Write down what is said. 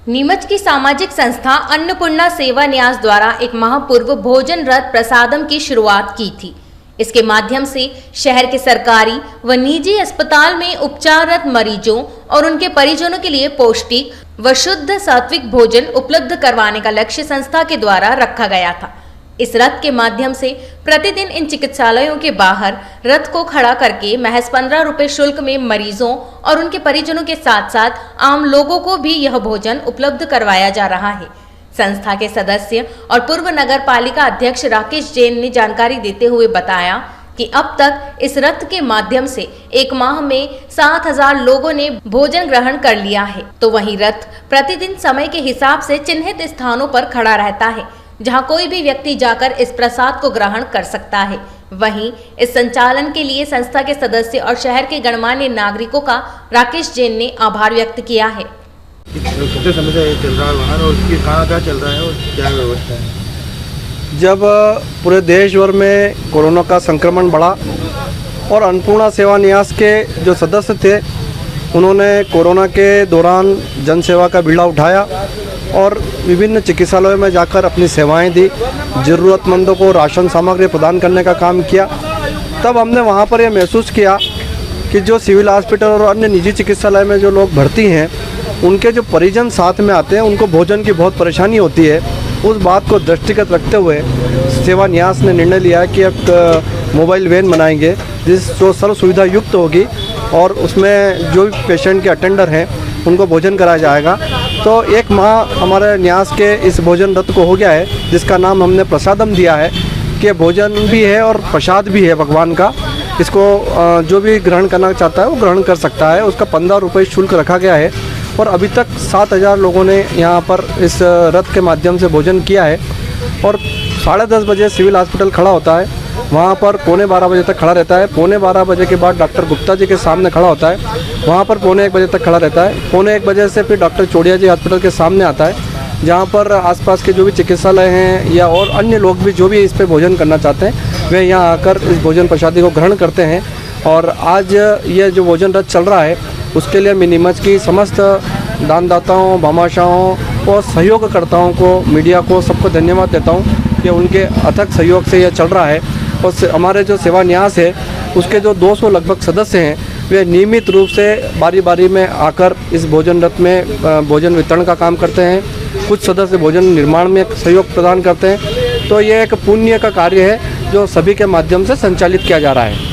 नीमच की सामाजिक संस्था अन्नपूर्णा सेवा न्यास द्वारा एक महापूर्व भोजन रथ प्रसादम की शुरुआत की थी। इसके माध्यम से शहर के सरकारी व निजी अस्पताल में उपचाररत मरीजों और उनके परिजनों के लिए पौष्टिक व शुद्ध सात्विक भोजन उपलब्ध करवाने का लक्ष्य संस्था के द्वारा रखा गया था। इस रथ के माध्यम से प्रतिदिन इन चिकित्सालयों के बाहर रथ को खड़ा करके महज 15 रुपए शुल्क में मरीजों और उनके परिजनों के साथ साथ आम लोगों को भी यह भोजन उपलब्ध करवाया जा रहा है। संस्था के सदस्य और पूर्व नगर पालिका अध्यक्ष राकेश जैन ने जानकारी देते हुए बताया कि अब तक इस रथ के माध्यम से एक माह में 7,000 लोगों ने भोजन ग्रहण कर लिया है। तो वहीं रथ प्रतिदिन समय के हिसाब से चिन्हित स्थानों पर खड़ा रहता है, जहां कोई भी व्यक्ति जाकर इस प्रसाद को ग्रहण कर सकता है। वहीं इस संचालन के लिए संस्था के सदस्य और शहर के गणमान्य नागरिकों का राकेश जैन ने आभार व्यक्त किया है। कितने समय से चल रहा है वहाँ और उसकी कहाँ क्या चल रहा है और क्या व्यवस्था है? जब पूरे देश भर में कोरोना का संक्रमण बढ़ा और अन्नपूर्णा सेवा न्यास के जो सदस्य थे उन्होंने कोरोना के दौरान जन सेवा का बीड़ा उठाया और विभिन्न चिकित्सालयों में जाकर अपनी सेवाएं दी, ज़रूरतमंदों को राशन सामग्री प्रदान करने का काम किया। तब हमने वहां पर यह महसूस किया कि जो सिविल हॉस्पिटल और अन्य निजी चिकित्सालय में जो लोग भर्ती हैं उनके जो परिजन साथ में आते हैं उनको भोजन की बहुत परेशानी होती है। उस बात को दृष्टिगत रखते हुए सेवा न्यास ने निर्णय लिया कि एक मोबाइल वैन बनाएंगे जो सर्व सुविधा युक्त होगी और उसमें जो भी पेशेंट के अटेंडर हैं उनको भोजन कराया जाएगा। तो एक माह हमारे न्यास के इस भोजन रथ को हो गया है, जिसका नाम हमने प्रसादम दिया है कि भोजन भी है और प्रसाद भी है भगवान का। इसको जो भी ग्रहण करना चाहता है वो ग्रहण कर सकता है। उसका 15 रुपये शुल्क रखा गया है और अभी तक 7,000 लोगों ने यहाँ पर इस रथ के माध्यम से भोजन किया है। और 10:30 बजे सिविल हॉस्पिटल खड़ा होता है, वहाँ पर 11:45 बजे तक खड़ा रहता है। 11:45 बजे के बाद डॉक्टर गुप्ता जी के सामने खड़ा होता है, वहाँ पर 1:45 बजे तक खड़ा रहता है। 1:45 बजे से फिर डॉक्टर चोड़िया जी हॉस्पिटल के सामने आता है, जहाँ पर आसपास के जो भी चिकित्सालय हैं या और अन्य लोग भी जो भी इस पर भोजन करना चाहते हैं वे यहाँ आकर इस भोजन प्रसादी को ग्रहण करते हैं। और आज ये जो भोजन रथ चल रहा है उसके लिए मैं नीमच की समस्त दानदाताओं, भामाशाहों और सहयोगकर्ताओं को, मीडिया को, सबको धन्यवाद देता हूँ कि उनके अथक सहयोग से यह चल रहा है। और हमारे जो सेवा न्यास है उसके जो 200 लगभग सदस्य हैं वे नियमित रूप से बारी बारी में आकर इस भोजन रथ में भोजन वितरण का काम करते हैं। कुछ सदस्य भोजन निर्माण में सहयोग प्रदान करते हैं। तो ये एक पुण्य का कार्य है जो सभी के माध्यम से संचालित किया जा रहा है।